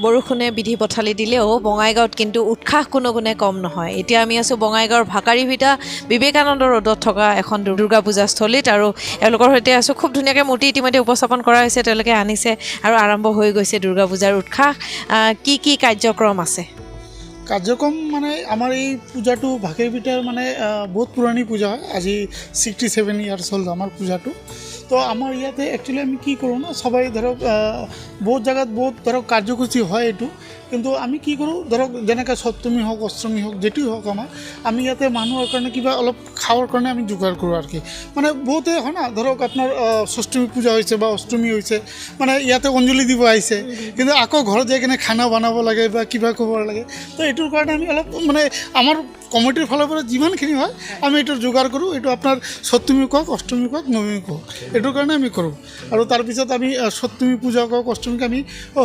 বৰষুণে বিধি পথালি দিলেও বঙাইগাঁৱত কিন্তু উৎসাহ কোনো গুণে কম নহয়। এতিয়া আমি আছোঁ বঙাইগাঁৱৰ ভাকাৰী ভিটা বিবেকানন্দ ৰোডত থকা এখন দুৰ্গা পূজা স্থলীত আৰু এওঁলোকৰ সৈতে আছোঁ। খুব ধুনীয়াকৈ মূৰ্তি ইতিমধ্যে উপস্থাপন কৰা হৈছে, তেওঁলোকে আনিছে আৰু আৰম্ভ হৈ গৈছে দুৰ্গা পূজাৰ উৎসাহ। কি কাৰ্যক্ৰম আছে? কাৰ্যক্ৰম মানে আমাৰ এই পূজাটো ভাকেৰভিটাৰ মানে বহুত পুৰণি পূজা হয়। আজি 67 ইয়াৰ্ছ হ'ল আমাৰ পূজাটো। তো আমাৰ ইয়াতে একচুৱেলি আমি কি কৰোঁ না, সবাই ধৰক বহুত জেগাত বহুত ধৰক কাৰ্যসূচী হয় এইটো, কিন্তু আমি কি কৰোঁ ধৰক যেনেকৈ সপ্তমী হওক অষ্টমী হওক যেটোই হওক আমি ইয়াতে মানুহৰ কাৰণে কিবা অলপ খাৱাৰ কাৰণে আমি যোগাৰ কৰোঁ আৰু কি। মানে বহুতে হয় না, ধৰক আপোনাৰ ষষ্ঠমী পূজা হৈছে বা অষ্টমী হৈছে, মানে ইয়াতে অঞ্জলি দিব আহিছে, কিন্তু আকৌ ঘৰত যাই কিনে খানা বনাব লাগে বা কিবা ক'ব লাগে। তো এইটোৰ কাৰণে আমি অলপ মানে আমাৰ কমিটিৰ ফালৰ পৰা যিমানখিনি হয় আমি এইটোৰ যোগাৰ কৰোঁ। এইটো আপোনাৰ সপ্তমী কওক অষ্টমী কওক নৱমী কওক, এইটোৰ কাৰণে আমি কৰোঁ। আৰু তাৰপিছত আমি সপ্তমী পূজা কওক অষ্টমীক আমি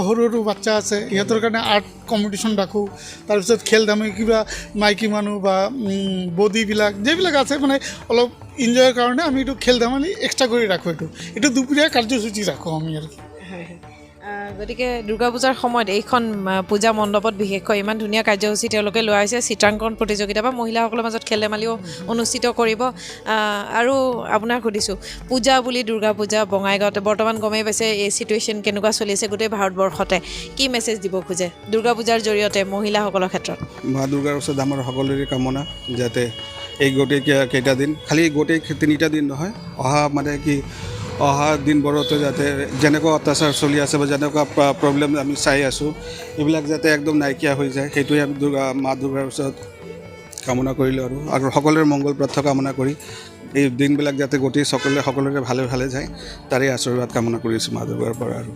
সৰু সৰু বাচ্চা আছে ইহঁতৰ কাৰণে আৰ্ট কম্পিটিশ্যন ৰাখোঁ। তাৰপিছত খেল ধেমালি কিবা মাইকী মানুহ বা বডীবিলাক যিবিলাক আছে মানে অলপ ইনজয়ৰ কাৰণে আমি এইটো খেল ধেমালি এক্সট্ৰা কৰি ৰাখোঁ। এইটো দুপৰীয়া কাৰ্যসূচী ৰাখোঁ আমি আৰু কি। গতিকে দুৰ্গা পূজাৰ সময়ত এইখন পূজা মণ্ডপত বিশেষকৈ ইমান ধুনীয়া কাৰ্যসূচী তেওঁলোকে লোৱা হৈছে। চিত্ৰাংকন প্ৰতিযোগিতা বা মহিলাসকলৰ মাজত খেল ধেমালিও অনুষ্ঠিত কৰিব। আৰু আপোনাক সুধিছোঁ, পূজা বুলি দুৰ্গা পূজা বঙাইগাঁৱতে বৰ্তমান গমেই পাইছে এই চিটুৱেশ্যন কেনেকুৱা চলি আছে গোটেই ভাৰতবৰ্ষতে। কি মেছেজ দিব খোজে দুৰ্গা পূজাৰ জৰিয়তে মহিলাসকলৰ ক্ষেত্ৰত? মা দুৰ্গাৰ ওচৰত আমাৰ সকলোৰে কামনা যাতে এই গোটেই কেইটা দিন, খালি গোটেই 3টা দিন নহয়, অহা দিনবোৰতো যাতে যেনেকুৱা অত্যাচাৰ চলি আছে বা যেনেকুৱা প্ৰব্লেম আমি চাই আছোঁ এইবিলাক যাতে একদম নাইকিয়া হৈ যায়, সেইটোৱে আমি মা দুৰ্গাৰ ওচৰত কামনা কৰিলোঁ। আৰু সকলোৰে মংগল প্ৰাৰ্থনা কামনা কৰি এই দিনবিলাক যাতে গোটেই সকলোৰে ভালে ভালে যায় তাৰে আশীৰ্বাদ কামনা কৰিছোঁ মা দুৰ্গাৰ পৰা। আৰু